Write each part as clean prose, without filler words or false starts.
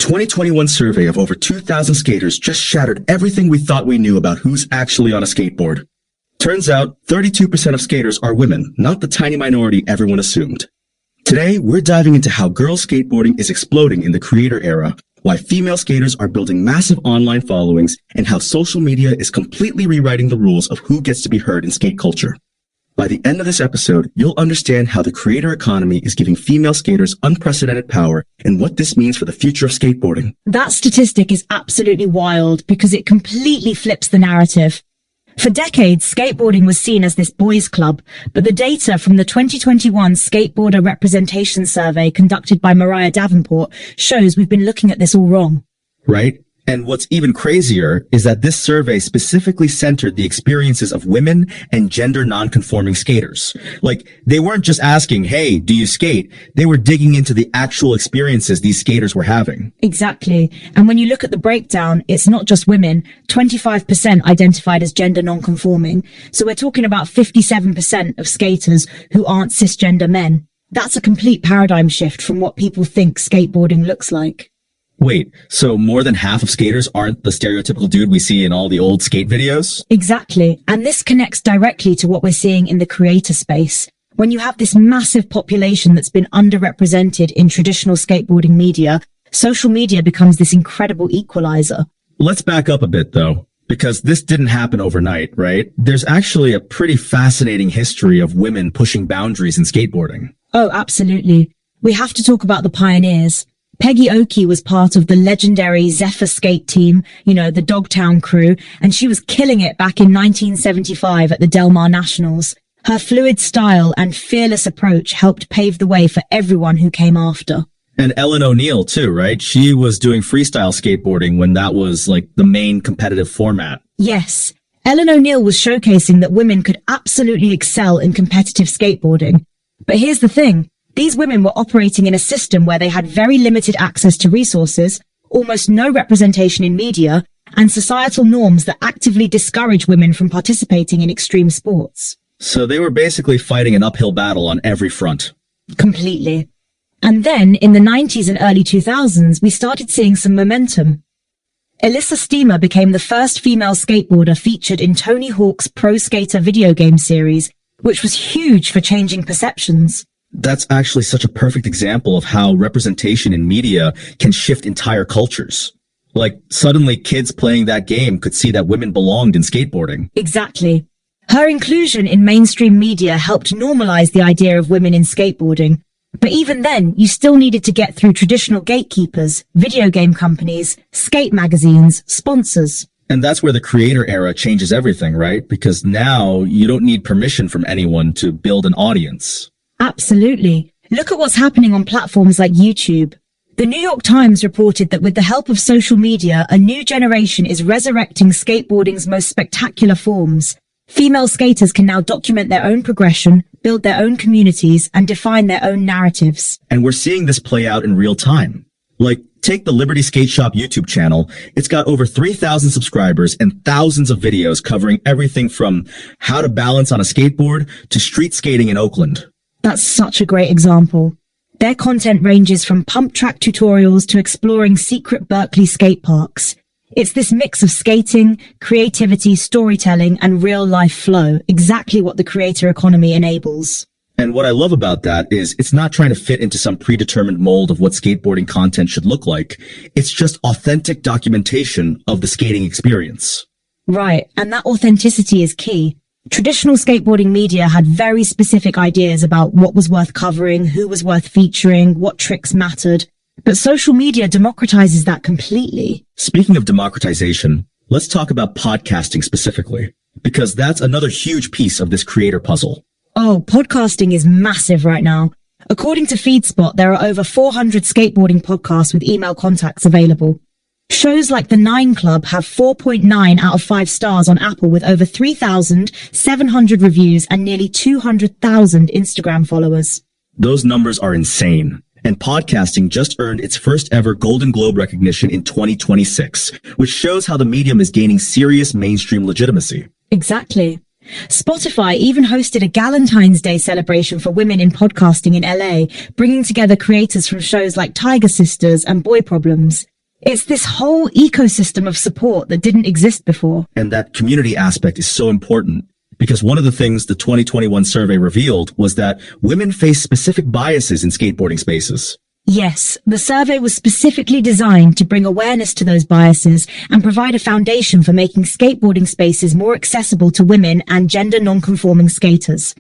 2021 survey of over 2,000 skaters just shattered everything we thought we knew about who's actually on a skateboard. Turns out, 32% of skaters are women, not the tiny minority everyone assumed. Today, we're diving into how girl skateboarding is exploding in the creator era, why female skaters are building massive online followings, and how social media is completely rewriting the rules of who gets to be heard in skate culture. By the end of this episode, you'll understand how the creator economy is giving female skaters unprecedented power and what this means for the future of skateboarding. That statistic is absolutely wild because it completely flips the narrative. For decades, skateboarding was seen as this boys' club, but the data from the 2021 Skateboarder Representation Survey conducted by Mariah Davenport shows we've been looking at this all wrong. Right? And what's even crazier is that this survey specifically centered the experiences of women and gender non-conforming skaters. Like, they weren't just asking, hey, do you skate? They were digging into the actual experiences these skaters were having. Exactly. And when you look at the breakdown, it's not just women. 25% identified as gender non-conforming. So we're talking about 57% of skaters who aren't cisgender men. That's a complete paradigm shift from what people think skateboarding looks like. Wait, so more than half of skaters aren't the stereotypical dude we see in all the old skate videos? Exactly. And this connects directly to what we're seeing in the creator space. When you have this massive population that's been underrepresented in traditional skateboarding media, social media becomes this incredible equalizer. Let's back up a bit though, because this didn't happen overnight, right? There's actually a pretty fascinating history of women pushing boundaries in skateboarding. Oh, absolutely. We have to talk about the pioneers. Peggy Oki was part of the legendary Zephyr skate team, the Dogtown crew, and she was killing it back in 1975 at the Del Mar Nationals. Her fluid style and fearless approach helped pave the way for everyone who came after. And Ellen O'Neill too, right? She was doing freestyle skateboarding when that was like the main competitive format. Yes. Ellen O'Neill was showcasing that women could absolutely excel in competitive skateboarding. But here's the thing. These women were operating in a system where they had very limited access to resources, almost no representation in media, and societal norms that actively discourage women from participating in extreme sports. So they were basically fighting an uphill battle on every front. Completely. And then, in the 90s and early 2000s, we started seeing some momentum. Alyssa Steamer became the first female skateboarder featured in Tony Hawk's Pro Skater video game series, which was huge for changing perceptions. That's actually such a perfect example of how representation in media can shift entire cultures. Like, suddenly kids playing that game could see that women belonged in skateboarding. Exactly. Her inclusion in mainstream media helped normalize the idea of women in skateboarding. But even then, you still needed to get through traditional gatekeepers, video game companies, skate magazines, sponsors. And that's where the creator era changes everything, right? Because now you don't need permission from anyone to build an audience. Absolutely. Look at what's happening on platforms like YouTube. The New York Times reported that with the help of social media, a new generation is resurrecting skateboarding's most spectacular forms. Female skaters can now document their own progression, build their own communities, and define their own narratives. And we're seeing this play out in real time. Like, take the Liberty Skate Shop YouTube channel. It's got over 3,000 subscribers and thousands of videos covering everything from how to balance on a skateboard to street skating in Oakland. That's such a great example. Their content ranges from pump track tutorials to exploring secret Berkeley skate parks. It's this mix of skating, creativity, storytelling, and real-life flow, exactly what the creator economy enables. And what I love about that is it's not trying to fit into some predetermined mold of what skateboarding content should look like. It's just authentic documentation of the skating experience. Right, and that authenticity is key. Traditional skateboarding media had very specific ideas about what was worth covering, who was worth featuring, what tricks mattered. But social media democratizes that completely. Speaking of democratization, let's talk about podcasting specifically, because that's another huge piece of this creator puzzle. Oh, podcasting is massive right now. According to FeedSpot, there are over 400 skateboarding podcasts with email contacts available. Shows like the 9 Club have 4.9 out of 5 stars on Apple with over 3,700 reviews and nearly 200,000 Instagram followers. Those numbers are insane. And podcasting just earned its first ever Golden Globe recognition in 2026, which shows how the medium is gaining serious mainstream legitimacy. Exactly. Spotify even hosted a Galentine's Day celebration for women in podcasting in LA, bringing together creators from shows like Tiger Sisters and Boy Problems. It's this whole ecosystem of support that didn't exist before. And that community aspect is so important because one of the things the 2021 survey revealed was that women face specific biases in skateboarding spaces. Yes, the survey was specifically designed to bring awareness to those biases and provide a foundation for making skateboarding spaces more accessible to women and gender non-conforming skaters.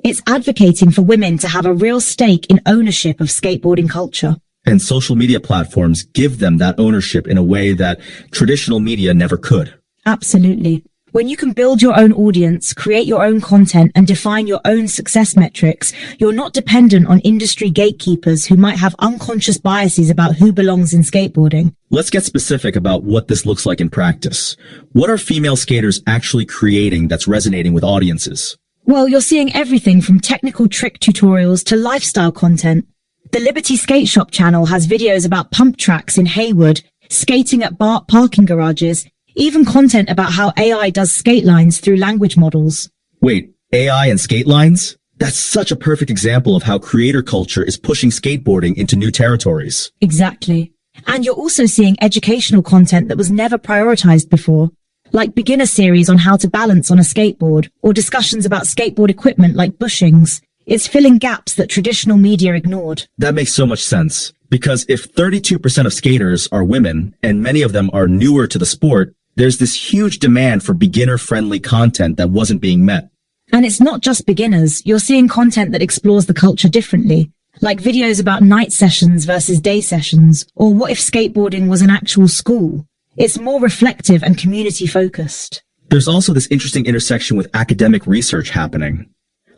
It's advocating for women to have a real stake in ownership of skateboarding culture. And social media platforms give them that ownership in a way that traditional media never could. Absolutely. When you can build your own audience, create your own content, and define your own success metrics, you're not dependent on industry gatekeepers who might have unconscious biases about who belongs in skateboarding. Let's get specific about what this looks like in practice. What are female skaters actually creating that's resonating with audiences? Well, you're seeing everything from technical trick tutorials to lifestyle content. The Liberty Skate Shop channel has videos about pump tracks in Haywood, skating at parking garages, even content about how AI does skate lines through language models. Wait, AI and skate lines? That's such a perfect example of how creator culture is pushing skateboarding into new territories. Exactly. And you're also seeing educational content that was never prioritized before, like beginner series on how to balance on a skateboard, or discussions about skateboard equipment like bushings. It's filling gaps that traditional media ignored. That makes so much sense, because if 32% of skaters are women, and many of them are newer to the sport, there's this huge demand for beginner-friendly content that wasn't being met. And it's not just beginners. You're seeing content that explores the culture differently, like videos about night sessions versus day sessions, or what if skateboarding was an actual school. It's more reflective and community-focused. There's also this interesting intersection with academic research happening.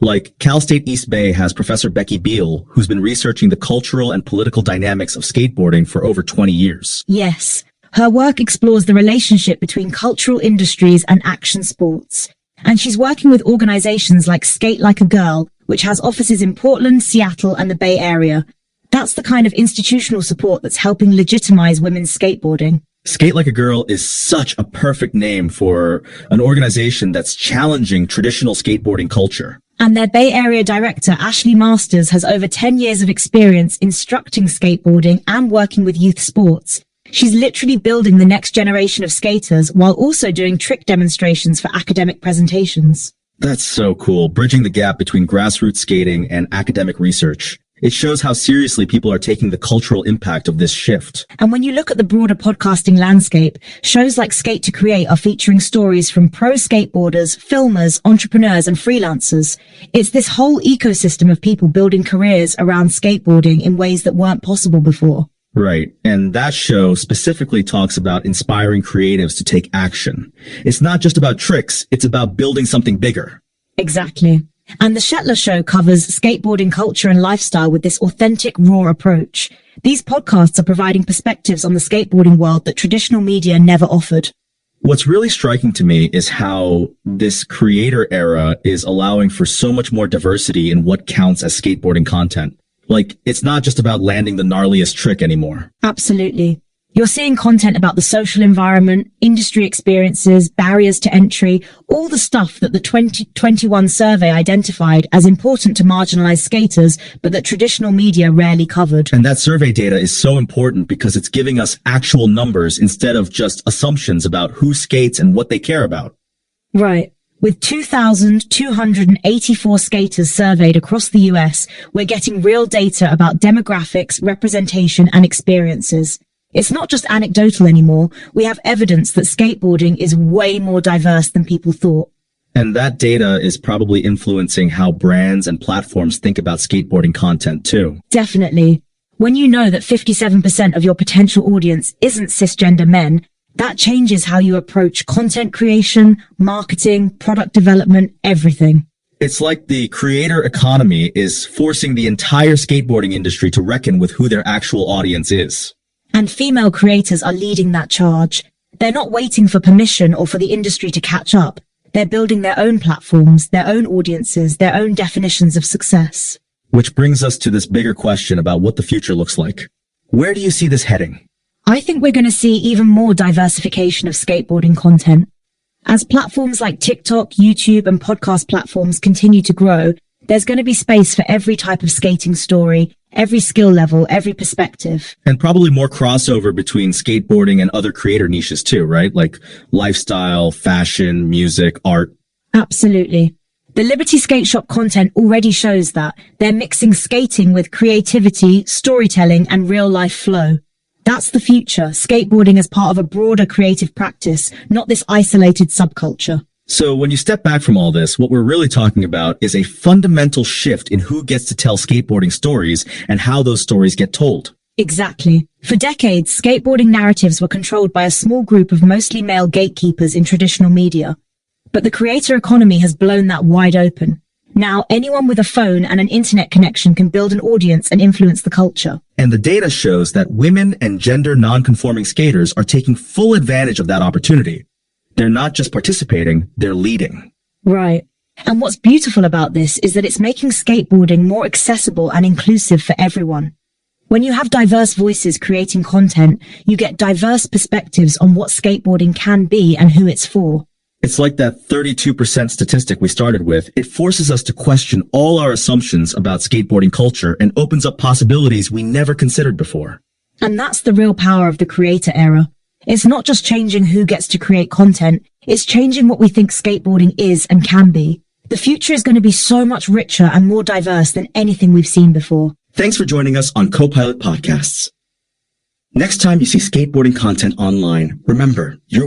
Like, Cal State East Bay has Professor Becky Beal, who's been researching the cultural and political dynamics of skateboarding for over 20 years. Yes, her work explores the relationship between cultural industries and action sports. And she's working with organizations like Skate Like a Girl, which has offices in Portland, Seattle, and the Bay Area. That's the kind of institutional support that's helping legitimize women's skateboarding. Skate Like a Girl is such a perfect name for an organization that's challenging traditional skateboarding culture. And their Bay Area director, Ashley Masters, has over 10 years of experience instructing skateboarding and working with youth sports. She's literally building the next generation of skaters while also doing trick demonstrations for academic presentations. That's so cool, bridging the gap between grassroots skating and academic research. It shows how seriously people are taking the cultural impact of this shift. And when you look at the broader podcasting landscape, shows like Skate to Create are featuring stories from pro skateboarders, filmers, entrepreneurs, and freelancers. It's this whole ecosystem of people building careers around skateboarding in ways that weren't possible before. Right. And that show specifically talks about inspiring creatives to take action. It's not just about tricks, it's about building something bigger. Exactly. And the Shetler Show covers skateboarding culture and lifestyle with this authentic, raw approach. These podcasts are providing perspectives on the skateboarding world that traditional media never offered. What's really striking to me is how this creator era is allowing for so much more diversity in what counts as skateboarding content. Like, it's not just about landing the gnarliest trick anymore. Absolutely. You're seeing content about the social environment, industry experiences, barriers to entry, all the stuff that the 2021 survey identified as important to marginalized skaters, but that traditional media rarely covered. And that survey data is so important because it's giving us actual numbers instead of just assumptions about who skates and what they care about. Right. With 2,284 skaters surveyed across the US, we're getting real data about demographics, representation, and experiences. It's not just anecdotal anymore. We have evidence that skateboarding is way more diverse than people thought. And that data is probably influencing how brands and platforms think about skateboarding content too. Definitely. When you know that 57% of your potential audience isn't cisgender men, that changes how you approach content creation, marketing, product development, everything. It's like the creator economy is forcing the entire skateboarding industry to reckon with who their actual audience is. And female creators are leading that charge. They're not waiting for permission or for the industry to catch up. They're building their own platforms, their own audiences, their own definitions of success. Which brings us to this bigger question about what the future looks like. Where do you see this heading? I think we're going to see even more diversification of skateboarding content. As platforms like TikTok, YouTube, and podcast platforms continue to grow, there's going to be space for every type of skating story, every skill level, every perspective. And probably more crossover between skateboarding and other creator niches too, right? Like lifestyle, fashion, music, art. Absolutely. The Liberty Skate Shop content already shows that they're mixing skating with creativity, storytelling, and real-life flow. That's the future, skateboarding as part of a broader creative practice, not this isolated subculture. So when you step back from all this, what we're really talking about is a fundamental shift in who gets to tell skateboarding stories and how those stories get told. Exactly. For decades, skateboarding narratives were controlled by a small group of mostly male gatekeepers in traditional media. But the creator economy has blown that wide open. Now, anyone with a phone and an internet connection can build an audience and influence the culture. And the data shows that women and gender non-conforming skaters are taking full advantage of that opportunity. They're not just participating, they're leading. Right. And what's beautiful about this is that it's making skateboarding more accessible and inclusive for everyone. When you have diverse voices creating content, you get diverse perspectives on what skateboarding can be and who it's for. It's like that 32% statistic we started with. It forces us to question all our assumptions about skateboarding culture and opens up possibilities we never considered before. And that's the real power of the creator era. It's not just changing who gets to create content, it's changing what we think skateboarding is and can be. The future is going to be so much richer and more diverse than anything we've seen before. Thanks for joining us on Copilot Podcasts. Next time you see skateboarding content online, remember, you're